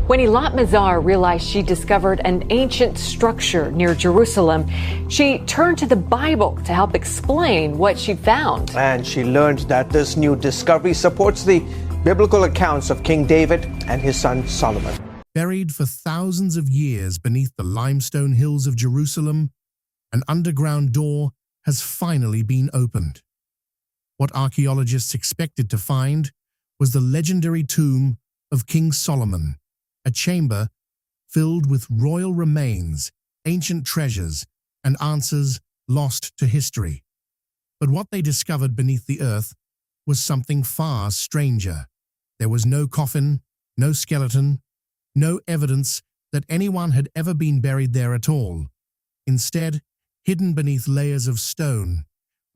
When Eilat Mazar realized she discovered an ancient structure near Jerusalem, she turned to the Bible to help explain what she found. And she learned that this new discovery supports the biblical accounts of King David and his son Solomon. Buried for thousands of years beneath the limestone hills of Jerusalem, an underground door has finally been opened. What archaeologists expected to find was the legendary tomb of King Solomon, a chamber filled with royal remains, ancient treasures, and answers lost to history. But what they discovered beneath the earth was something far stranger. There was no coffin, no skeleton, no evidence that anyone had ever been buried there at all. Instead, hidden beneath layers of stone,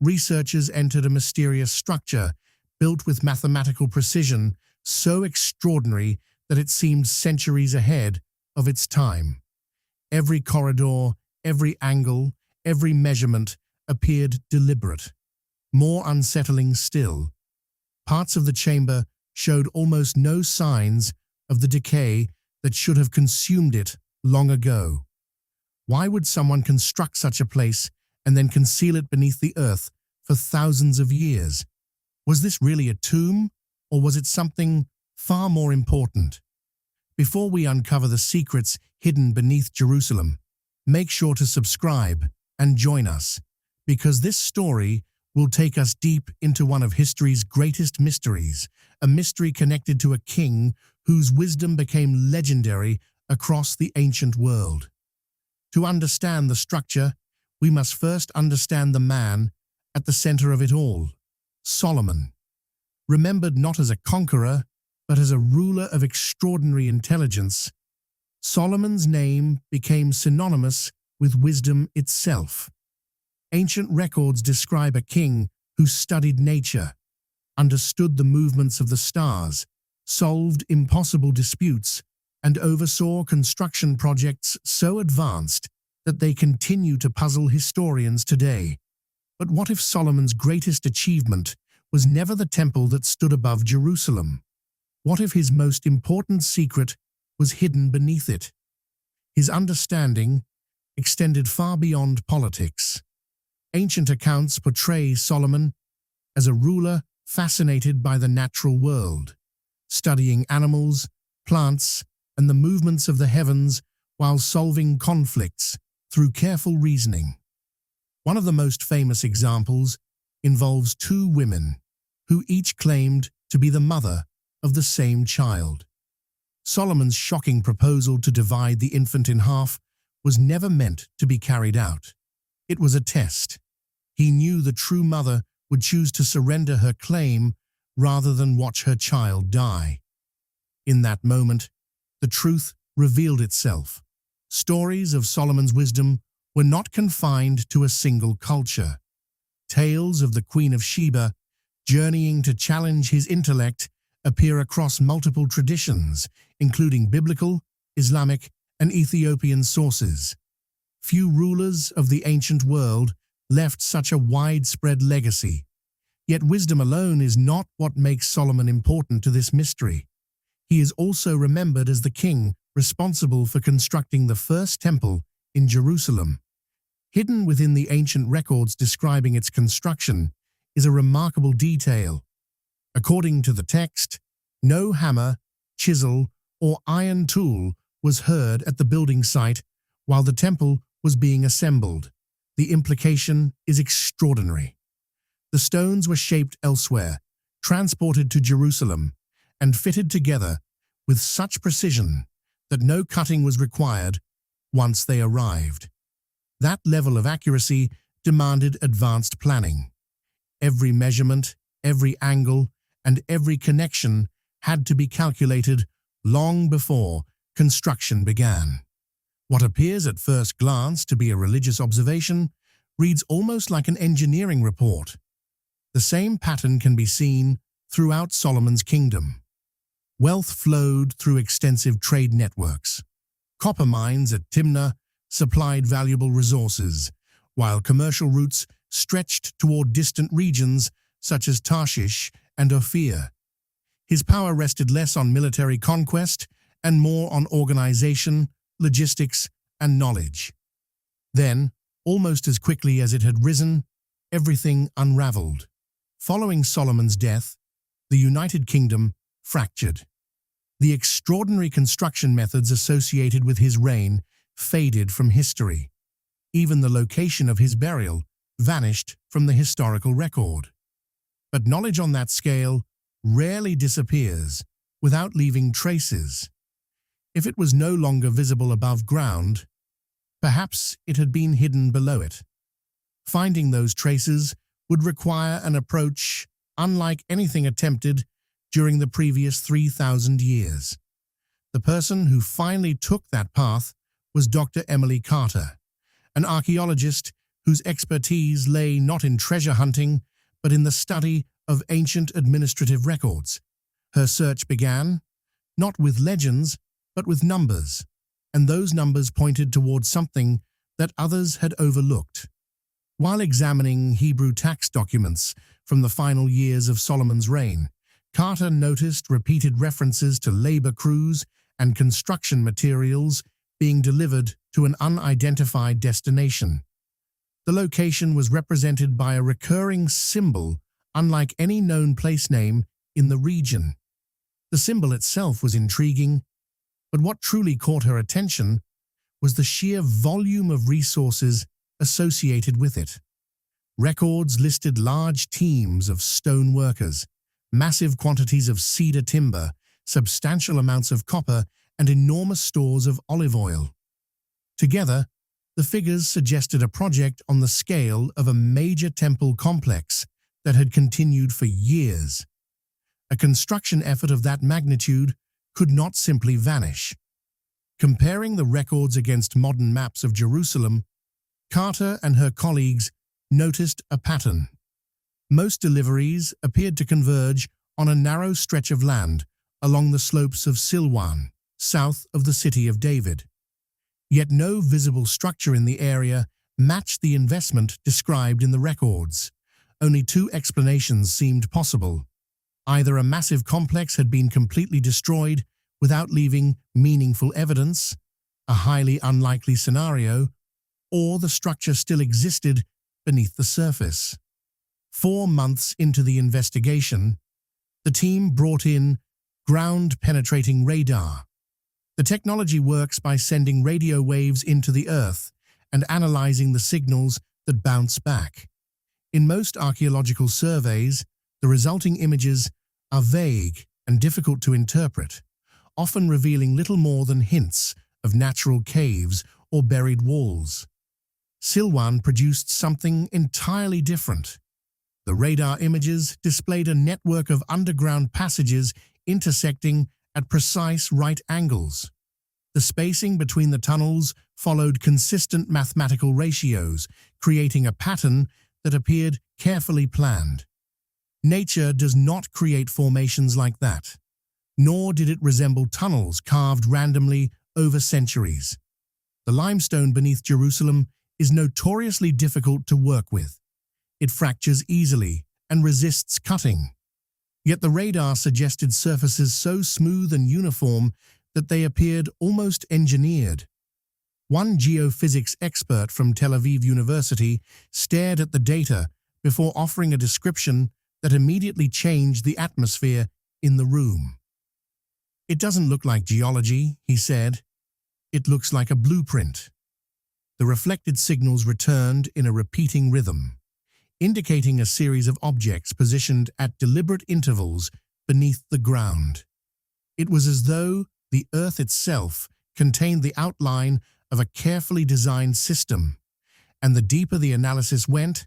researchers entered a mysterious structure built with mathematical precision so extraordinary that it seemed centuries ahead of its time. Every corridor, every angle, every measurement appeared deliberate. More unsettling still, parts of the chamber showed almost no signs of the decay that should have consumed it long ago. Why would someone construct such a place and then conceal it beneath the earth for thousands of years? Was this really a tomb, or was it something far more important? Before we uncover the secrets hidden beneath Jerusalem, make sure to subscribe and join us, because this story will take us deep into one of history's greatest mysteries, a mystery connected to a king whose wisdom became legendary across the ancient world. To understand the structure, we must first understand the man at the center of it all, Solomon. Remembered not as a conqueror, but as a ruler of extraordinary intelligence, Solomon's name became synonymous with wisdom itself. Ancient records describe a king who studied nature, understood the movements of the stars, solved impossible disputes, and oversaw construction projects so advanced that they continue to puzzle historians today. But what if Solomon's greatest achievement was never the temple that stood above Jerusalem? What if his most important secret was hidden beneath it? His understanding extended far beyond politics. Ancient accounts portray Solomon as a ruler fascinated by the natural world, studying animals, plants, and the movements of the heavens while solving conflicts through careful reasoning. One of the most famous examples involves two women who each claimed to be the mother of the same child. Solomon's shocking proposal to divide the infant in half was never meant to be carried out. It was a test. He knew the true mother would choose to surrender her claim rather than watch her child die. In that moment, the truth revealed itself. Stories of Solomon's wisdom were not confined to a single culture. Tales of the Queen of Sheba, journeying to challenge his intellect, appear across multiple traditions, including biblical, Islamic, and Ethiopian sources. Few rulers of the ancient world left such a widespread legacy. Yet wisdom alone is not what makes Solomon important to this mystery. He is also remembered as the king responsible for constructing the first temple in Jerusalem. Hidden within the ancient records describing its construction is a remarkable detail. According to the text, no hammer, chisel, or iron tool was heard at the building site while the temple was being assembled. The implication is extraordinary. The stones were shaped elsewhere, transported to Jerusalem, and fitted together with such precision that no cutting was required once they arrived. That level of accuracy demanded advanced planning. Every measurement, every angle, and every connection had to be calculated long before construction began. What appears at first glance to be a religious observation reads almost like an engineering report. The same pattern can be seen throughout Solomon's kingdom. Wealth flowed through extensive trade networks. Copper mines at Timnah supplied valuable resources, while commercial routes stretched toward distant regions such as Tarshish and Ophir. His power rested less on military conquest and more on organization, logistics, and knowledge. Then, almost as quickly as it had risen, everything unraveled. Following Solomon's death, the United Kingdom fractured. The extraordinary construction methods associated with his reign faded from history. Even the location of his burial vanished from the historical record. But knowledge on that scale rarely disappears without leaving traces. If it was no longer visible above ground, perhaps it had been hidden below it. Finding those traces would require an approach unlike anything attempted during the previous 3,000 years. The person who finally took that path was Dr. Emily Carter, an archaeologist whose expertise lay not in treasure hunting, but in the study of ancient administrative records. Her search began, not with legends, but with numbers, and those numbers pointed towards something that others had overlooked. While examining Hebrew tax documents from the final years of Solomon's reign, Carter noticed repeated references to labor crews and construction materials being delivered to an unidentified destination. The location was represented by a recurring symbol unlike any known place name in the region. The symbol itself was intriguing, but what truly caught her attention was the sheer volume of resources associated with it. Records listed large teams of stone workers, massive quantities of cedar timber, substantial amounts of copper, and enormous stores of olive oil. Together, the figures suggested a project on the scale of a major temple complex that had continued for years. A construction effort of that magnitude could not simply vanish. Comparing the records against modern maps of Jerusalem, Carter and her colleagues noticed a pattern. Most deliveries appeared to converge on a narrow stretch of land along the slopes of Silwan, south of the city of David. Yet no visible structure in the area matched the investment described in the records. Only two explanations seemed possible. Either a massive complex had been completely destroyed without leaving meaningful evidence, a highly unlikely scenario, or the structure still existed beneath the surface. 4 months into the investigation, the team brought in ground-penetrating radar. The technology works by sending radio waves into the earth and analyzing the signals that bounce back. In most archaeological surveys, the resulting images are vague and difficult to interpret, often revealing little more than hints of natural caves or buried walls. Silwan produced something entirely different. The radar images displayed a network of underground passages intersecting at precise right angles. The spacing between the tunnels followed consistent mathematical ratios, creating a pattern that appeared carefully planned. Nature does not create formations like that, nor did it resemble tunnels carved randomly over centuries. The limestone beneath Jerusalem is notoriously difficult to work with. It fractures easily and resists cutting. Yet the radar suggested surfaces so smooth and uniform that they appeared almost engineered. One geophysics expert from Tel Aviv University stared at the data before offering a description that immediately changed the atmosphere in the room. "It doesn't look like geology," he said. "It looks like a blueprint." The reflected signals returned in a repeating rhythm, indicating a series of objects positioned at deliberate intervals beneath the ground. It was as though the earth itself contained the outline of a carefully designed system, and the deeper the analysis went,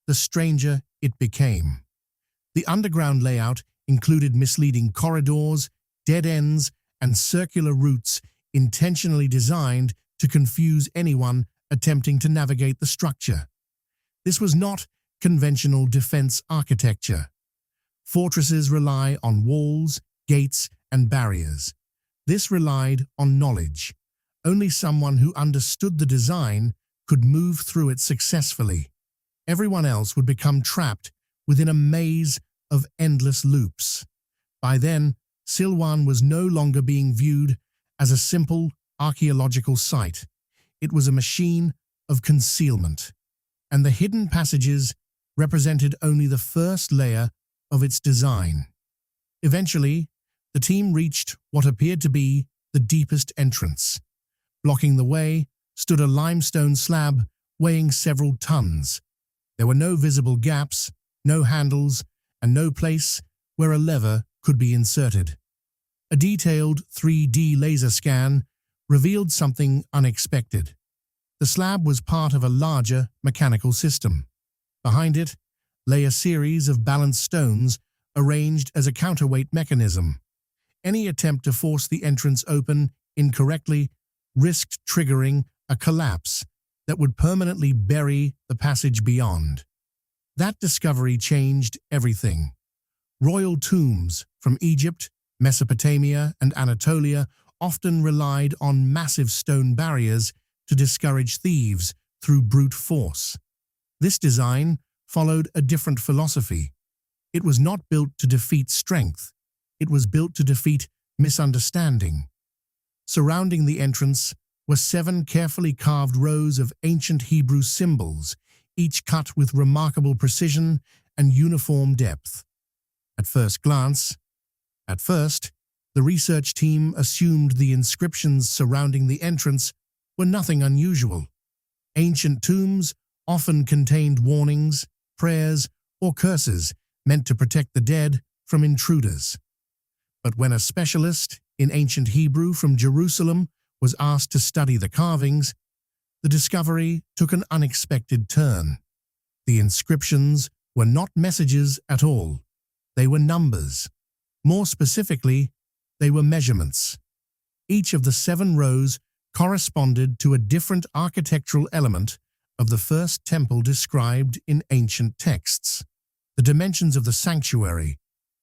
the stranger it became. The underground layout included misleading corridors, dead ends, and circular routes intentionally designed to confuse anyone attempting to navigate the structure. This was not conventional defense architecture. Fortresses rely on walls, gates, and barriers. This relied on knowledge. Only someone who understood the design could move through it successfully. Everyone else would become trapped within a maze of endless loops. By then, Silwan was no longer being viewed as a simple archaeological site. It was a machine of concealment, and the hidden passages represented only the first layer of its design. Eventually, the team reached what appeared to be the deepest entrance. Blocking the way stood a limestone slab weighing several tons. There were no visible gaps, no handles, and no place where a lever could be inserted. A detailed 3D laser scan revealed something unexpected. The slab was part of a larger mechanical system. Behind it lay a series of balanced stones arranged as a counterweight mechanism. Any attempt to force the entrance open incorrectly risked triggering a collapse that would permanently bury the passage beyond. That discovery changed everything. Royal tombs from Egypt, Mesopotamia, and Anatolia often relied on massive stone barriers to discourage thieves through brute force. This design followed a different philosophy. It was not built to defeat strength. It was built to defeat misunderstanding. Surrounding the entrance were 7 carefully carved rows of ancient Hebrew symbols, each cut with remarkable precision and uniform depth. At first, the research team assumed the inscriptions surrounding the entrance were nothing unusual. Ancient tombs often contained warnings, prayers, or curses meant to protect the dead from intruders. But when a specialist in ancient Hebrew from Jerusalem was asked to study the carvings, the discovery took an unexpected turn. The inscriptions were not messages at all. They were numbers. More specifically, they were measurements. Each of the 7 rows corresponded to a different architectural element of the first temple described in ancient texts. The dimensions of the sanctuary,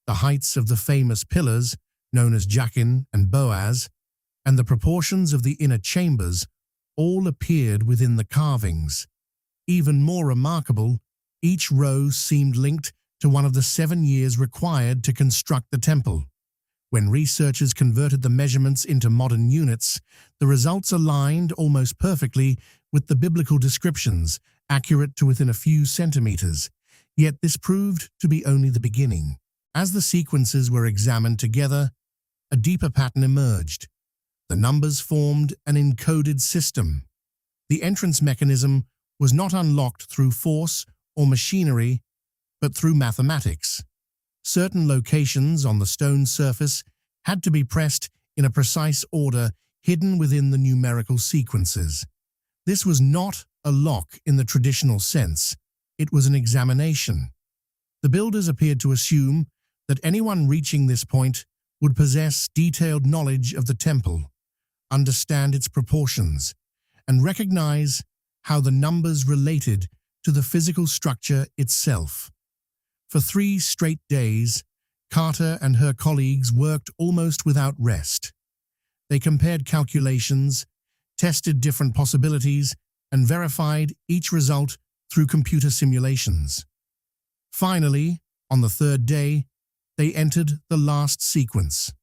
the heights of the famous pillars known as Jachin and Boaz, and the proportions of the inner chambers all appeared within the carvings. Even more remarkable, each row seemed linked to one of the 7 years required to construct the temple. When researchers converted the measurements into modern units, the results aligned almost perfectly with the biblical descriptions, accurate to within a few centimeters. Yet this proved to be only the beginning. As the sequences were examined together, a deeper pattern emerged. The numbers formed an encoded system. The entrance mechanism was not unlocked through force or machinery, but through mathematics. Certain locations on the stone surface had to be pressed in a precise order hidden within the numerical sequences. This was not a lock in the traditional sense. It was an examination. The builders appeared to assume that anyone reaching this point would possess detailed knowledge of the temple, understand its proportions, and recognize how the numbers related to the physical structure itself. For 3 straight days, Carter and her colleagues worked almost without rest. They compared calculations, tested different possibilities, and verified each result through computer simulations. Finally, on the 3rd day, they entered the last sequence.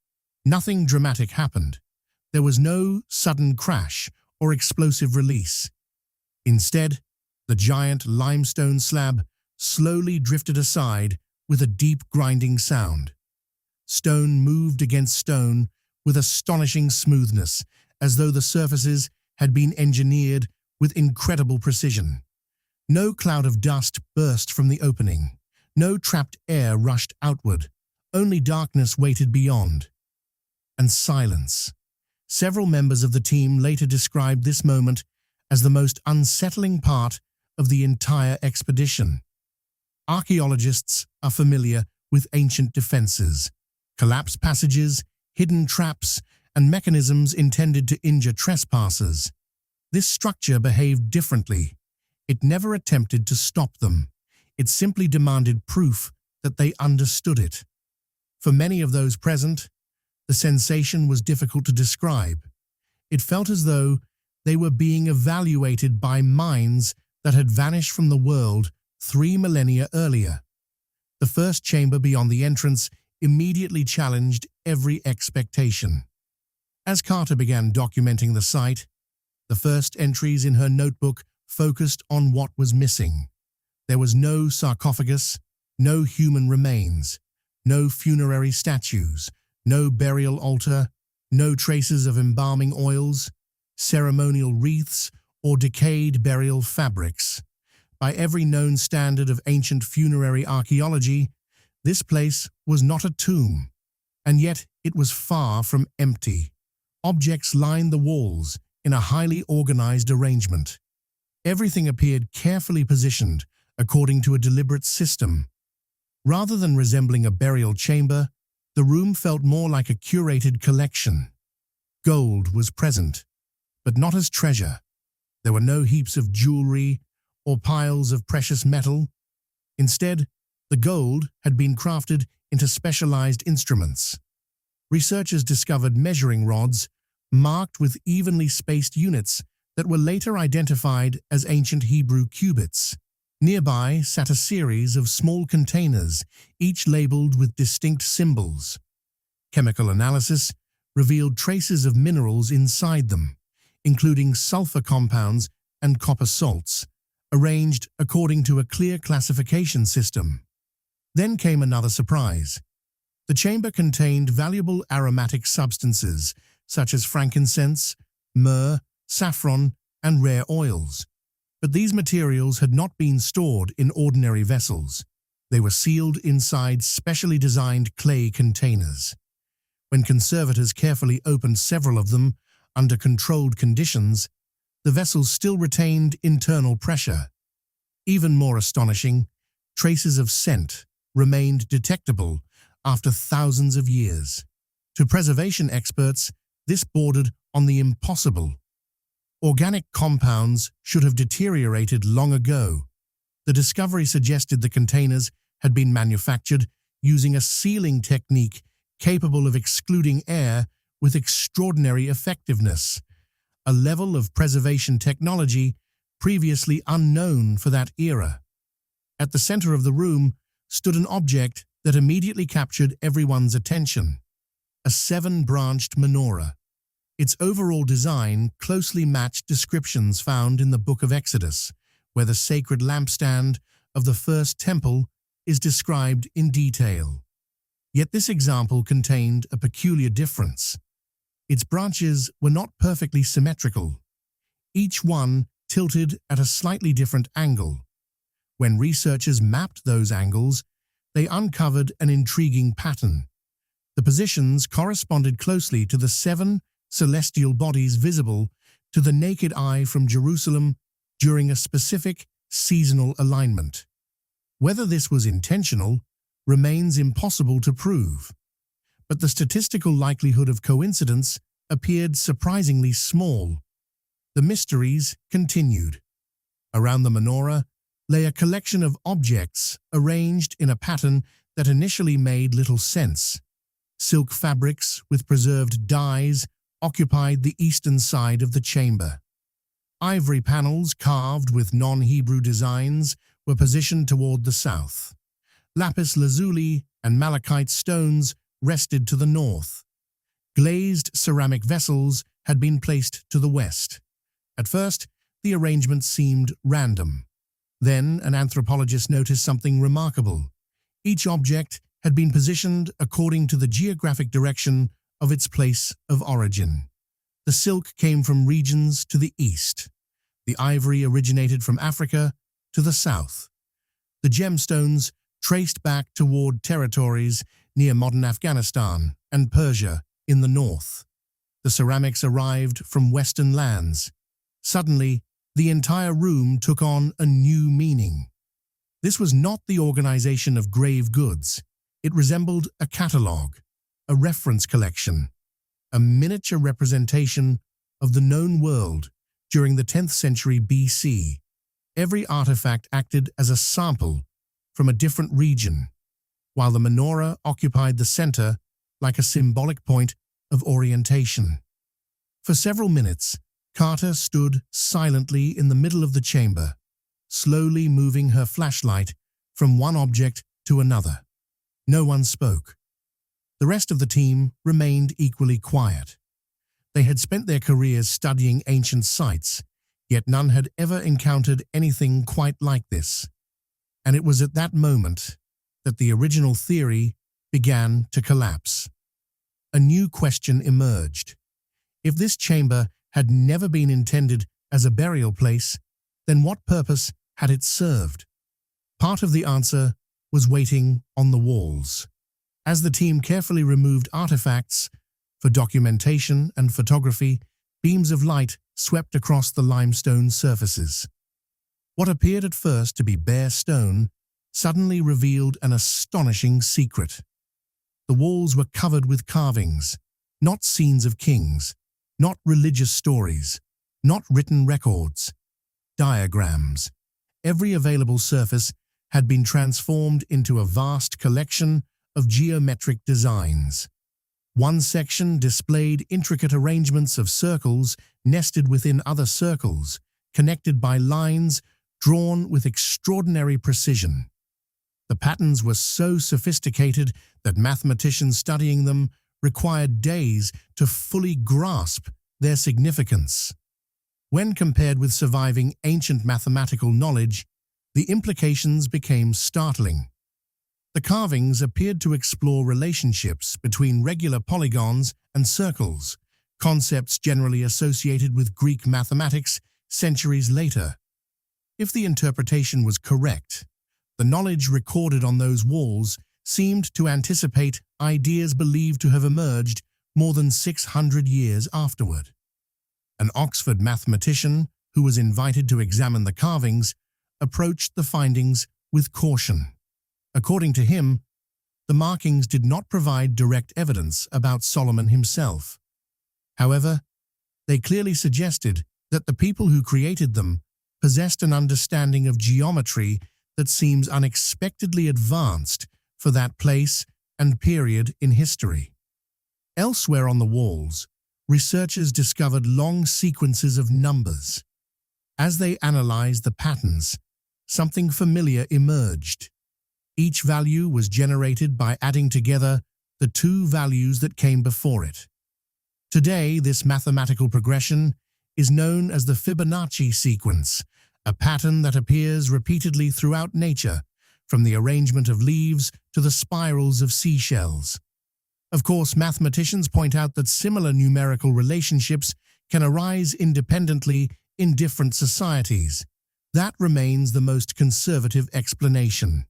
Nothing dramatic happened. There was no sudden crash or explosive release. Instead, the giant limestone slab slowly drifted aside with a deep grinding sound. Stone moved against stone with astonishing smoothness, as though the surfaces had been engineered with incredible precision. No cloud of dust burst from the opening. No trapped air rushed outward. Only darkness waited beyond. And silence. Several members of the team later described this moment as the most unsettling part of the entire expedition. Archaeologists are familiar with ancient defenses, collapsed passages, hidden traps, and mechanisms intended to injure trespassers. This structure behaved differently. It never attempted to stop them. It simply demanded proof that they understood it. For many of those present, the sensation was difficult to describe. It felt as though they were being evaluated by minds that had vanished from the world 3 millennia earlier. The first chamber beyond the entrance immediately challenged every expectation. As Carter began documenting the site, the first entries in her notebook focused on what was missing. There was no sarcophagus, no human remains, no funerary statues, no burial altar, no traces of embalming oils, ceremonial wreaths, or decayed burial fabrics. By every known standard of ancient funerary archaeology, this place was not a tomb, and yet it was far from empty. Objects lined the walls in a highly organized arrangement. Everything appeared carefully positioned according to a deliberate system. Rather than resembling a burial chamber, the room felt more like a curated collection. Gold was present, but not as treasure. There were no heaps of jewelry or piles of precious metal. Instead, the gold had been crafted into specialized instruments. Researchers discovered measuring rods marked with evenly spaced units that were later identified as ancient Hebrew cubits. Nearby sat a series of small containers, each labeled with distinct symbols. Chemical analysis revealed traces of minerals inside them, including sulfur compounds and copper salts, arranged according to a clear classification system. Then came another surprise. The chamber contained valuable aromatic substances such as frankincense, myrrh, saffron, and rare oils. But these materials had not been stored in ordinary vessels. They were sealed inside specially designed clay containers. When conservators carefully opened several of them under controlled conditions, the vessels still retained internal pressure. Even more astonishing, traces of scent remained detectable after thousands of years. To preservation experts, this bordered on the impossible. Organic compounds should have deteriorated long ago. The discovery suggested the containers had been manufactured using a sealing technique capable of excluding air with extraordinary effectiveness, a level of preservation technology previously unknown for that era. At the center of the room stood an object that immediately captured everyone's attention: a 7-branched menorah. Its overall design closely matched descriptions found in the Book of Exodus, where the sacred lampstand of the first temple is described in detail. Yet this example contained a peculiar difference. Its branches were not perfectly symmetrical. Each one tilted at a slightly different angle. When researchers mapped those angles, they uncovered an intriguing pattern. The positions corresponded closely to the 7 celestial bodies visible to the naked eye from Jerusalem during a specific seasonal alignment. Whether this was intentional remains impossible to prove, but the statistical likelihood of coincidence appeared surprisingly small. The mysteries continued. Around the menorah lay a collection of objects arranged in a pattern that initially made little sense. Silk fabrics with preserved dyes occupied the eastern side of the chamber. Ivory panels carved with non-Hebrew designs were positioned toward the south. Lapis lazuli and malachite stones rested to the north. Glazed ceramic vessels had been placed to the west. At first, the arrangement seemed random. Then, an anthropologist noticed something remarkable. Each object had been positioned according to the geographic direction of its place of origin. The silk came from regions to the east. The ivory originated from Africa to the south. The gemstones traced back toward territories near modern Afghanistan and Persia in the north. The ceramics arrived from western lands. Suddenly, the entire room took on a new meaning. This was not the organization of grave goods. It resembled a catalogue, a reference collection, a miniature representation of the known world during the 10th century BC. Every artifact acted as a sample from a different region, while the menorah occupied the center like a symbolic point of orientation. For several minutes, Carter stood silently in the middle of the chamber, slowly moving her flashlight from one object to another. No one spoke. The rest of the team remained equally quiet. They had spent their careers studying ancient sites, yet none had ever encountered anything quite like this. And it was at that moment that the original theory began to collapse. A new question emerged. If this chamber had never been intended as a burial place, then what purpose had it served? Part of the answer was waiting on the walls. As the team carefully removed artifacts for documentation and photography, beams of light swept across the limestone surfaces. What appeared at first to be bare stone suddenly revealed an astonishing secret. The walls were covered with carvings, not scenes of kings, not religious stories, not written records, diagrams. Every available surface had been transformed into a vast collection of geometric designs. One section displayed intricate arrangements of circles nested within other circles, connected by lines drawn with extraordinary precision. The patterns were so sophisticated that mathematicians studying them required days to fully grasp their significance. When compared with surviving ancient mathematical knowledge, the implications became startling. The carvings appeared to explore relationships between regular polygons and circles, concepts generally associated with Greek mathematics centuries later. If the interpretation was correct, the knowledge recorded on those walls seemed to anticipate ideas believed to have emerged more than 600 years afterward. An Oxford mathematician who was invited to examine the carvings approached the findings with caution. According to him, the markings did not provide direct evidence about Solomon himself. However, they clearly suggested that the people who created them possessed an understanding of geometry that seems unexpectedly advanced for that place and period in history. Elsewhere on the walls, researchers discovered long sequences of numbers. As they analyzed the patterns, something familiar emerged. Each value was generated by adding together the two values that came before it. Today, this mathematical progression is known as the Fibonacci sequence, a pattern that appears repeatedly throughout nature, from the arrangement of leaves to the spirals of seashells. Of course, mathematicians point out that similar numerical relationships can arise independently in different societies. That remains the most conservative explanation.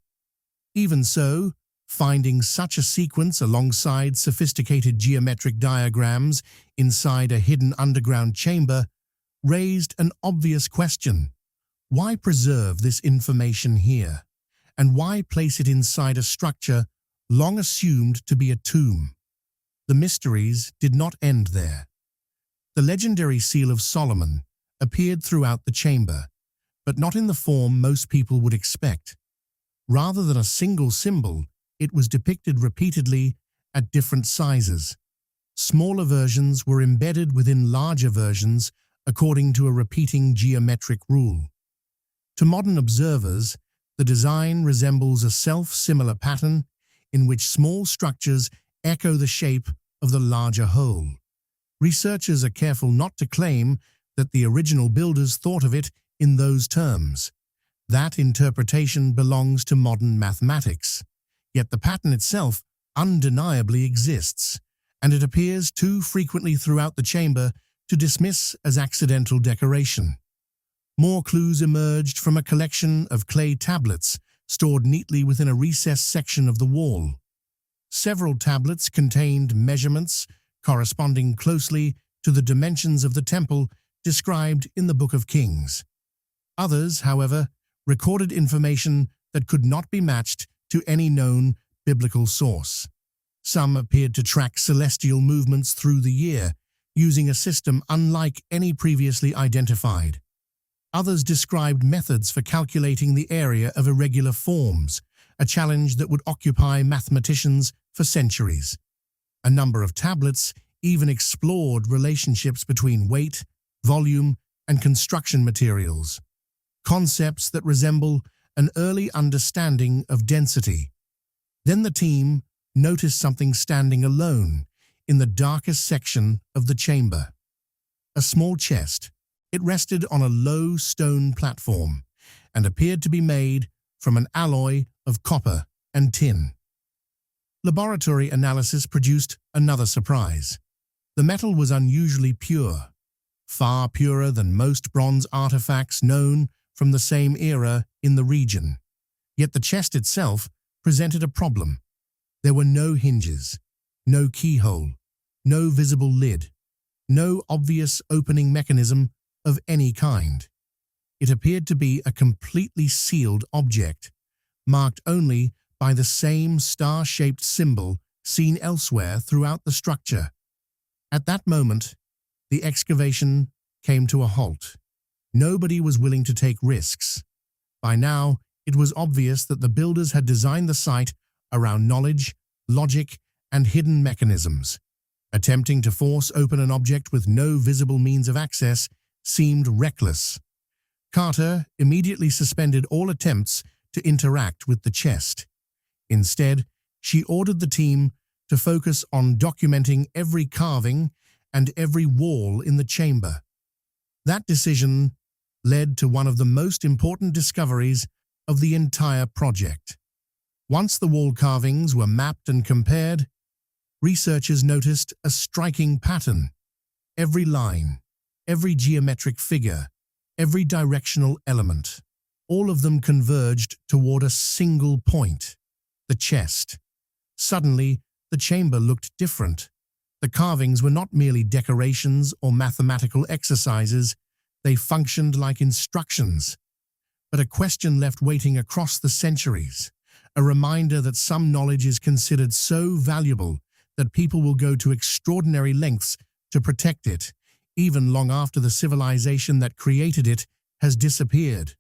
Even so, finding such a sequence alongside sophisticated geometric diagrams inside a hidden underground chamber raised an obvious question. Why preserve this information here? And why place it inside a structure long assumed to be a tomb? The mysteries did not end there. The legendary Seal of Solomon appeared throughout the chamber, but not in the form most people would expect. Rather than a single symbol, it was depicted repeatedly at different sizes. Smaller versions were embedded within larger versions according to a repeating geometric rule. To modern observers, the design resembles a self-similar pattern in which small structures echo the shape of the larger whole. Researchers are careful not to claim that the original builders thought of it in those terms. That interpretation belongs to modern mathematics. Yet the pattern itself undeniably exists, and it appears too frequently throughout the chamber to dismiss as accidental decoration. More clues emerged from a collection of clay tablets stored neatly within a recessed section of the wall. Several tablets contained measurements corresponding closely to the dimensions of the temple described in the Book of Kings. Others, however, recorded information that could not be matched to any known biblical source. Some appeared to track celestial movements through the year, using a system unlike any previously identified. Others described methods for calculating the area of irregular forms, a challenge that would occupy mathematicians for centuries. A number of tablets even explored relationships between weight, volume, and construction materials, concepts that resemble an early understanding of density. Then the team noticed something standing alone in the darkest section of the chamber. A small chest. It rested on a low stone platform and appeared to be made from an alloy of copper and tin. Laboratory analysis produced another surprise. The metal was unusually pure, far purer than most bronze artifacts known from the same era in the region. Yet the chest itself presented a problem. There were no hinges, no keyhole, no visible lid, no obvious opening mechanism of any kind. It appeared to be a completely sealed object, marked only by the same star-shaped symbol seen elsewhere throughout the structure. At that moment, the excavation came to a halt. Nobody was willing to take risks. By now, it was obvious that the builders had designed the site around knowledge, logic, and hidden mechanisms. Attempting to force open an object with no visible means of access seemed reckless. Carter immediately suspended all attempts to interact with the chest. Instead, she ordered the team to focus on documenting every carving and every wall in the chamber. That decision led to one of the most important discoveries of the entire project. Once the wall carvings were mapped and compared, researchers noticed a striking pattern. Every line, every geometric figure, every directional element, all of them converged toward a single point, the chest. Suddenly, the chamber looked different. The carvings were not merely decorations or mathematical exercises, they functioned like instructions. But a question left waiting across the centuries, a reminder that some knowledge is considered so valuable that people will go to extraordinary lengths to protect it, even long after the civilization that created it has disappeared.